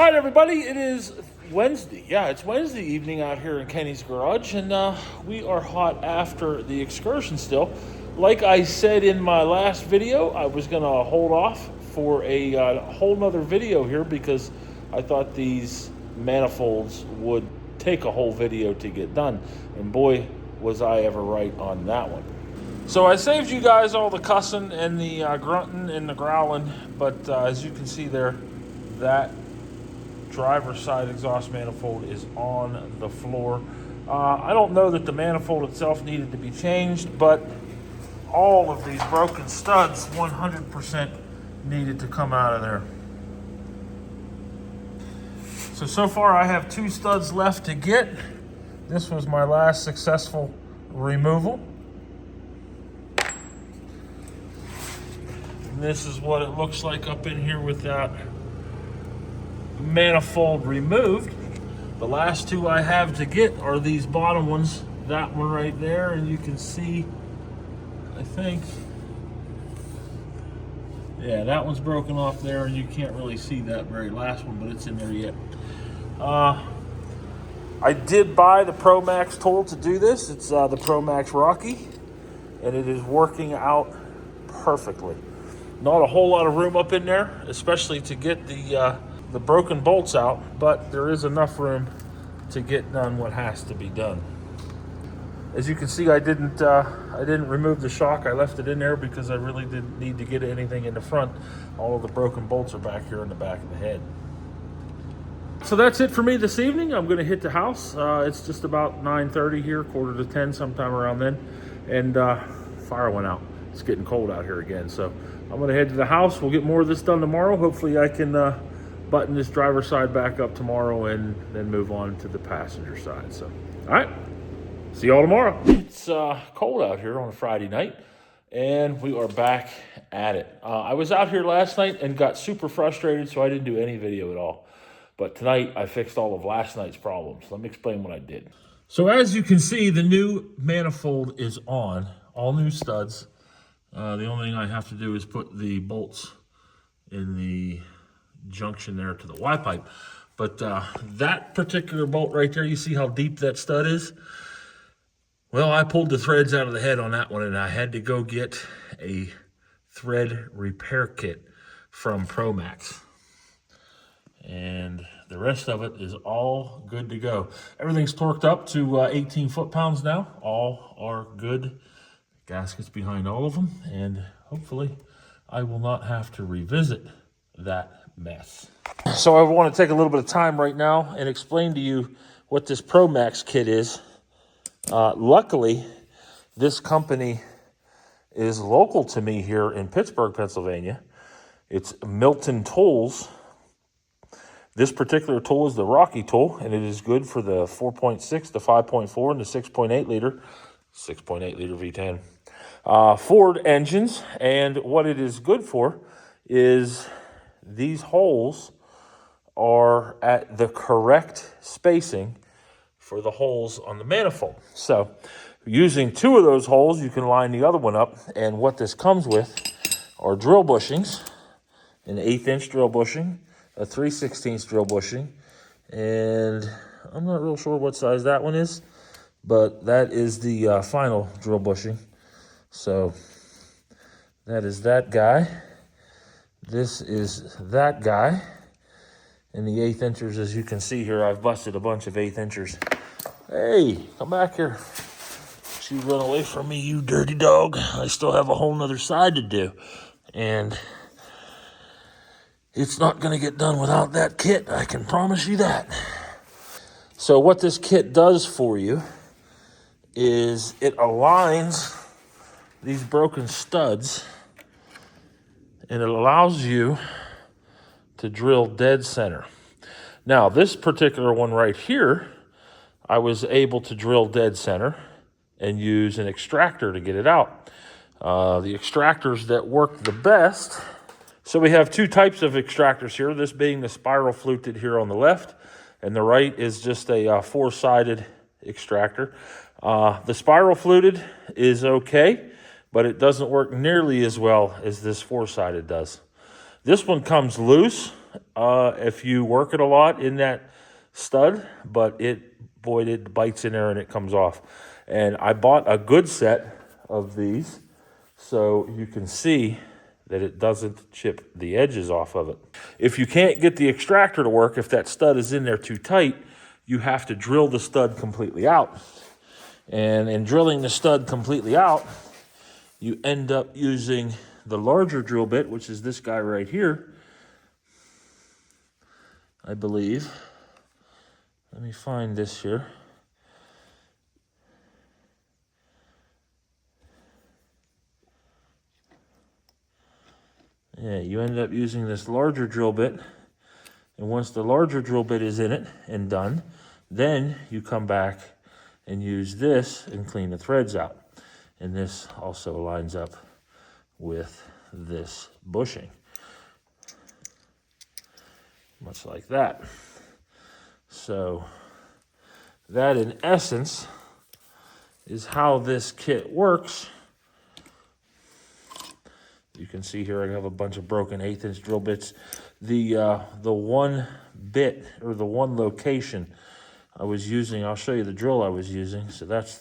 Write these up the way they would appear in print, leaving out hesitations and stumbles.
right, everybody, it is Wednesday. Yeah, it's Wednesday evening out here in Kenny's garage, and we are hot after the excursion still. Like I said in my last video, I was going to hold off for a whole nother video here because I thought these manifolds would take a whole video to get done. And boy, was I ever right on that one. So I saved you guys all the cussing and the grunting and the growling, but as you can see there, that driver's side exhaust manifold is on the floor. I don't know that the manifold itself needed to be changed, but all of these broken studs 100% needed to come out of there. So far I have 2 studs left to get. This was my last successful removal. And this is what it looks like up in here with that manifold removed. The last 2 I have to get are these bottom ones. That one right there, and you can see, I think, yeah, that one's broken off there, and you can't really see that very last one, but it's in there yet. I did buy the Pro Maxx tool to do this. It's the Pro Maxx Rocky, and it is working out perfectly. Not a whole lot of room up in there, especially to get the broken bolts out, but there is enough room to get done what has to be done. As you can see, I didn't remove the shock. I left it in there because I really didn't need to get anything in the front. All of the broken bolts are back here in the back of the head. So that's it for me this evening. I'm going to hit the house. It's just about 9:30 here, quarter to 10, sometime around then, and fire went out. It's getting cold out here again, so I'm going to head to the house. We'll get more of this done tomorrow. Hopefully I can button this driver's side back up tomorrow and then move on to the passenger side. So, all right, see y'all tomorrow. It's cold out here on a Friday night, and we are back at it. I was out here last night and got super frustrated, so I didn't do any video at all. But tonight, I fixed all of last night's problems. Let me explain what I did. So as you can see, the new manifold is on, all new studs. The only thing I have to do is put the bolts in the junction there to the Y pipe. But that particular bolt right there, you see how deep that stud is? Well, I pulled the threads out of the head on that one, and I had to go get a thread repair kit from Pro Maxx. And the rest of it is all good to go. Everything's torqued up to 18 foot-pounds now. All are good. Gaskets behind all of them, and hopefully I will not have to revisit that mess. So I want to take a little bit of time right now and explain to you what this Pro Maxx kit is. Luckily, this company is local to me here in Pittsburgh, Pennsylvania. It's Milton Tools. This particular tool is the Rocky tool, and it is good for the 4.6, the 5.4, and the 6.8 liter V10 Ford engines. And what it is good for is these holes are at the correct spacing for the holes on the manifold. So using 2 of those holes, you can line the other one up. And what this comes with are drill bushings, an 1/8 inch drill bushing, a 3/16 drill bushing, and I'm not real sure what size that one is, but that is the final drill bushing. So that is that guy. This is that guy. And the 1/8 inchers, as you can see here, I've busted a bunch of 1/8 inchers. Hey, come back here. Don't you run away from me, you dirty dog. I still have a whole nother side to do. And it's not going to get done without that kit, I can promise you that. So what this kit does for you is it aligns these broken studs, and it allows you to drill dead center. Now, this particular one right here, I was able to drill dead center and use an extractor to get it out. The extractors that work the best. So we have 2 types of extractors here, this being the spiral fluted here on the left, and the right is just a 4-sided extractor. The spiral fluted is okay, but it doesn't work nearly as well as this 4-sided does. This one comes loose if you work it a lot in that stud, but boy, it bites in there and it comes off. And I bought a good set of these so you can see that it doesn't chip the edges off of it. If you can't get the extractor to work, if that stud is in there too tight, you have to drill the stud completely out. And in drilling the stud completely out, you end up using the larger drill bit, which is this guy right here, I believe. Let me find this here. Yeah, you end up using this larger drill bit, and once the larger drill bit is in it and done, then you come back and use this and clean the threads out. And this also lines up with this bushing, much like that. So that in essence is how this kit works. You can see here I have a bunch of broken 1/8" drill bits. The one bit, or the one location I was using, I'll show you the drill I was using. So that's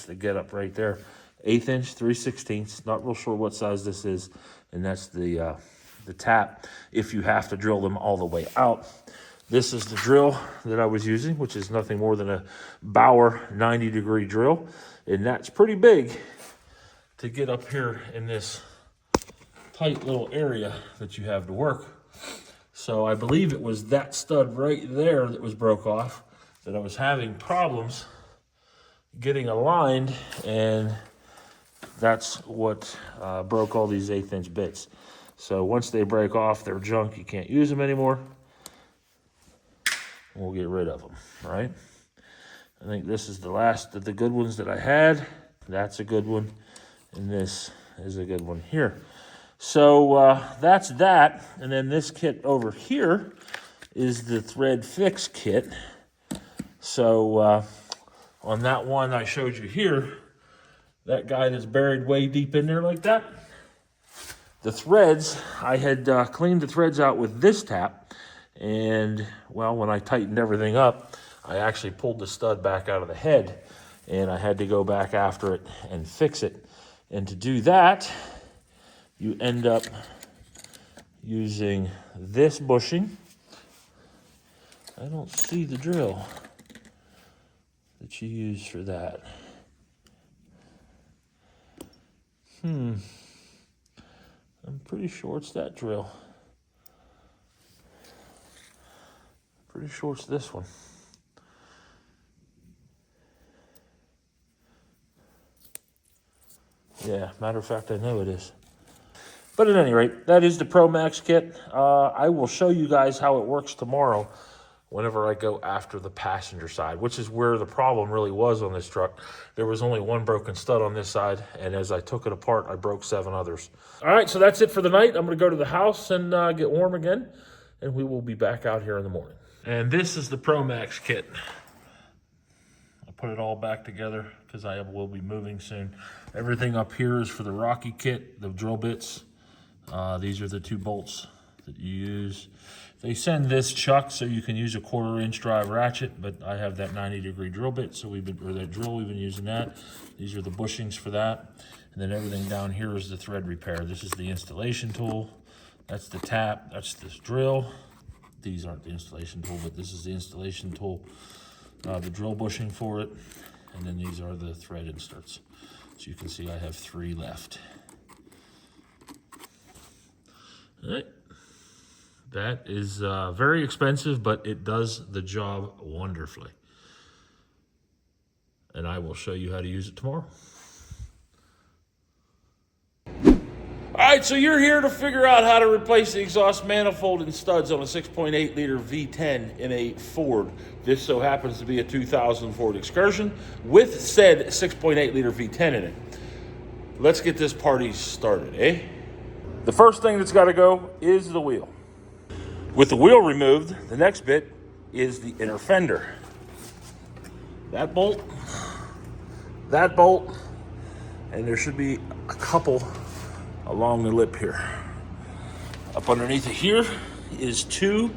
the get up right there. 1/8", 3/16. Not real sure what size this is, and that's the tap if you have to drill them all the way out. This is the drill that I was using, which is nothing more than a Bauer 90-degree drill, and that's pretty big to get up here in this tight little area that you have to work. So I believe it was that stud right there that was broke off that I was having problems getting aligned, and that's what broke all these 1/8" bits. So once they break off, they're junk. You can't use them anymore. We'll get rid of them, right? I think this is the last of the good ones that I had. That's a good one, and this is a good one here. So that's that. And then this kit over here is the thread fix kit. So on that one I showed you here, that guy that's buried way deep in there like that, the threads, I had cleaned the threads out with this tap. And, well, when I tightened everything up, I actually pulled the stud back out of the head. And I had to go back after it and fix it. And to do that, you end up using this bushing. I don't see the drill that you use for that. I'm pretty sure it's that drill. Pretty sure it's this one. Yeah, matter of fact, I know it is. But at any rate, that is the Pro Maxx kit. I will show you guys how it works tomorrow whenever I go after the passenger side, which is where the problem really was on this truck. There was only one broken stud on this side, and as I took it apart, I broke 7 others. All right, so that's it for the night. I'm going to go to the house and get warm again, and we will be back out here in the morning. And this is the Pro Maxx kit. I put it all back together because I will be moving soon. Everything up here is for the Rocky kit, the drill bits. These are the 2 bolts that you use. They send this chuck so you can use a 1/4" drive ratchet, but I have that 90-degree drill bit, so we've been using that. These are the bushings for that. And then everything down here is the thread repair. This is the installation tool. That's the tap, that's this drill. These aren't the installation tool, but this is the installation tool. The drill bushing for it. And then these are the thread inserts. So you can see I have 3 left. All right. That is very expensive, but it does the job wonderfully. And I will show you how to use it tomorrow. All right, so you're here to figure out how to replace the exhaust manifold and studs on a 6.8-liter V10 in a Ford. This so happens to be a 2000 Ford Excursion with said 6.8-liter V10 in it. Let's get this party started, eh? The first thing that's got to go is the wheel. With the wheel removed, the next bit is the inner fender. That bolt, and there should be a couple along the lip here. Up underneath it here is 2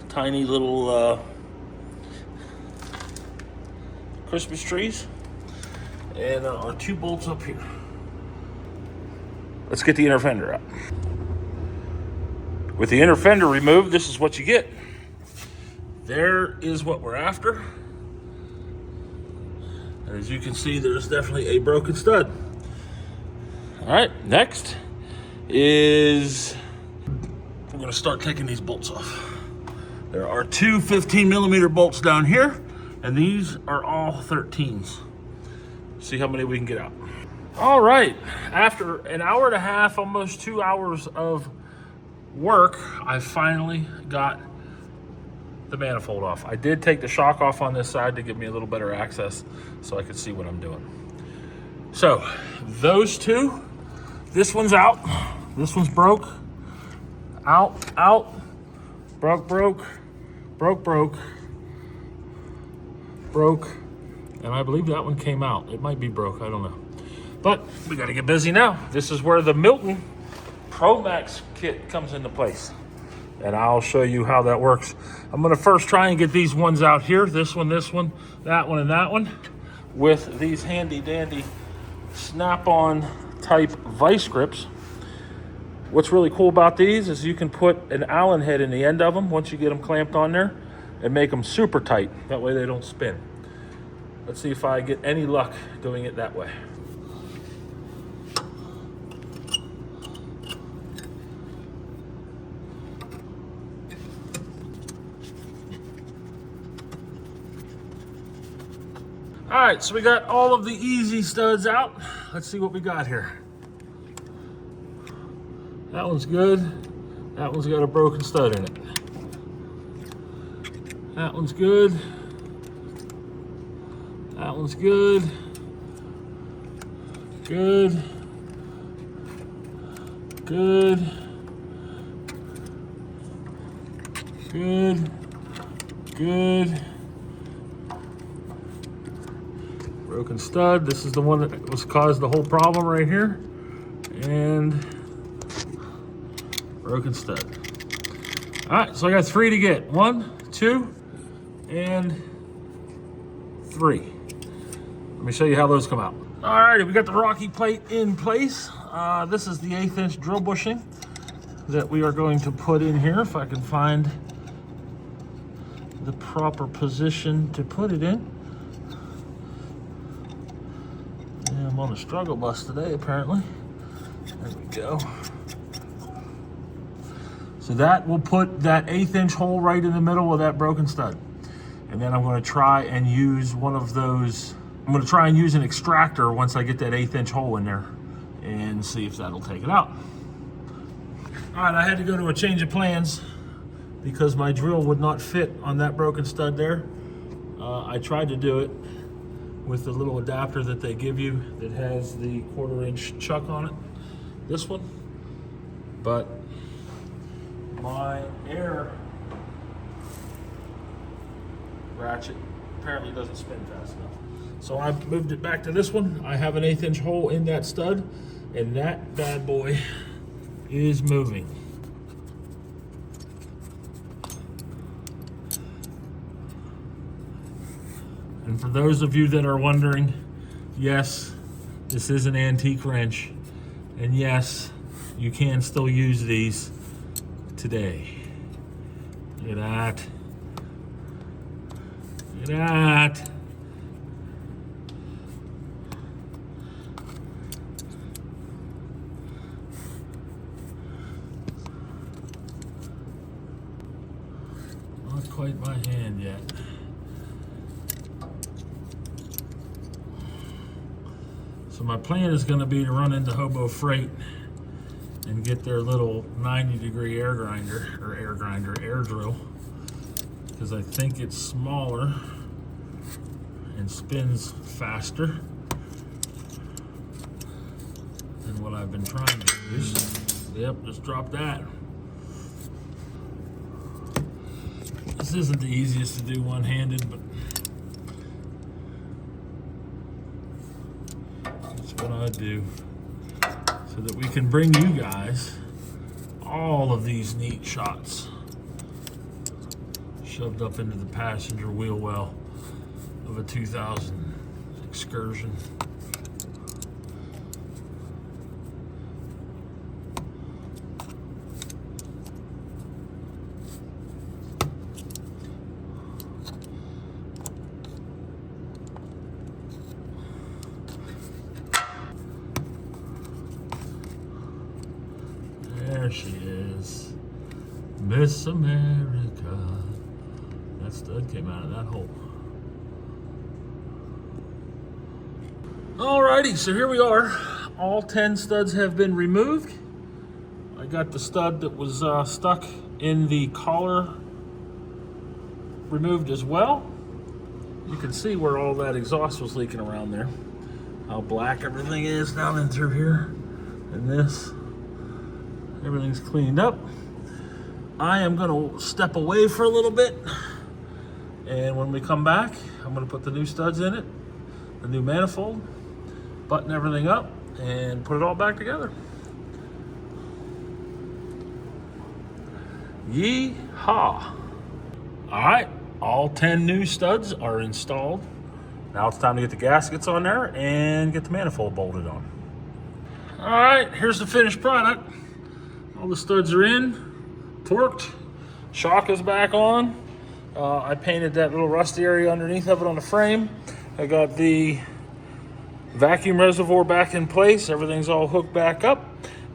tiny little Christmas trees, and our 2 bolts up here. Let's get the inner fender out. With the inner fender removed, this is what you get. There is what we're after. And as you can see, there's definitely a broken stud. All right, next is we're gonna start taking these bolts off. There are 2 15mm bolts down here, and these are all 13s. See how many we can get out. All right, after an hour and a half, almost 2 hours of work, I finally got the manifold off. I did take the shock off on this side to give me a little better access so I could see what I'm doing. So those 2, this one's out, this one's broke, out, broke, broke, and I believe that one came out. It might be broke, I don't know. But we gotta get busy now. This is where the Milton Pro Maxx kit comes into place, and I'll show you how that works. I'm gonna first try and get these ones out here, this one, that one, and that one, with these handy dandy snap-on type vice grips. What's really cool about these is you can put an Allen head in the end of them once you get them clamped on there and make them super tight. That way they don't spin. Let's see if I get any luck doing it that way. All right, so we got all of the easy studs out. Let's see what we got here. That one's good. That one's got a broken stud in it. That one's good. That one's good. Good. Good. Good. Good. Broken stud. This is the one that was caused the whole problem right here. And broken stud. All right, so I got 3 to get. 1, 2, and 3. Let me show you how those come out. All right, we got the Rocky plate in place. This is the 1/8" drill bushing that we are going to put in here, if I can find the proper position to put it in. Yeah, I'm on a struggle bus today, apparently. There we go. So that will put that 1/8" hole right in the middle of that broken stud. And then I'm going to try and use one of those. I'm going to try and use an extractor once I get that 1/8" hole in there and see if that'll take it out. All right, I had to go to a change of plans because my drill would not fit on that broken stud there. I tried to do it with the little adapter that they give you that has the 1/4" chuck on it, this one, but my air ratchet apparently doesn't spin fast enough. So I moved it back to this one. I have an 1/8" hole in that stud, and that bad boy is moving. And for those of you that are wondering, yes, this is an antique wrench, and yes, you can still use these today. Look at that. Look at that. Not quite my hand yet. So my plan is going to be to run into Hobo Freight and get their little 90-degree air drill, because I think it's smaller and spins faster than what I've been trying to use. Yep, just drop that. This isn't the easiest to do one-handed, but that's what I do so that we can bring you guys all of these neat shots shoved up into the passenger wheel well of a 2000 Excursion. There she is, Miss America. That stud came out of that hole. Alrighty, so here we are. All 10 studs have been removed. I got the stud that was stuck in the collar removed as well. You can see where all that exhaust was leaking around there. How black everything is down in through here. And this, everything's cleaned up. I am gonna step away for a little bit. And when we come back, I'm gonna put the new studs in it, the new manifold, button everything up, and put it all back together. Yee-haw. All right, all 10 new studs are installed. Now it's time to get the gaskets on there and get the manifold bolted on. All right, here's the finished product. All the studs are in, torqued, shock is back on. I painted that little rusty area underneath of it on the frame. I got the vacuum reservoir back in place. Everything's all hooked back up.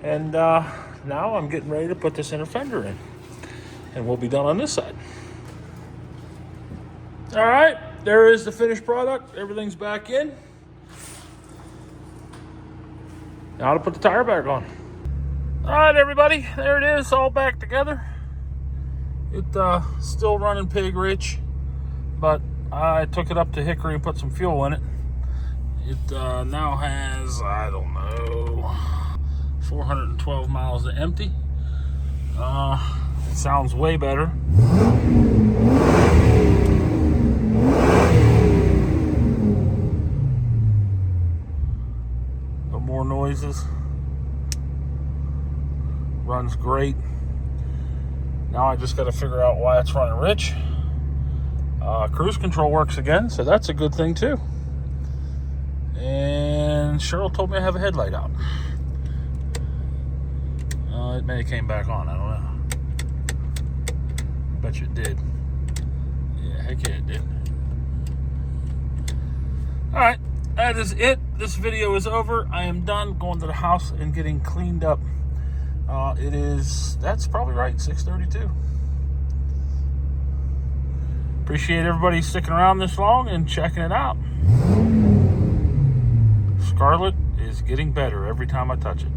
And now I'm getting ready to put this inner fender in. And we'll be done on this side. All right, there is the finished product. Everything's back in. Now to put the tire back on. All right, everybody, there it is, all back together. It's still running pig rich, but I took it up to Hickory and put some fuel in it. It now has, I don't know, 412 miles to empty. It sounds way better. No more noises. Runs great. Now I just got to figure out why it's running rich. Cruise control works again, so that's a good thing too. And Cheryl told me I have a headlight out. It may have came back on, I don't know. I bet you it did. Yeah, heck yeah, it did. Alright, that is it. This video is over. I am done going to the house and getting cleaned up. That's probably right, 6:32. Appreciate everybody sticking around this long and checking it out. Skarlet is getting better every time I touch it.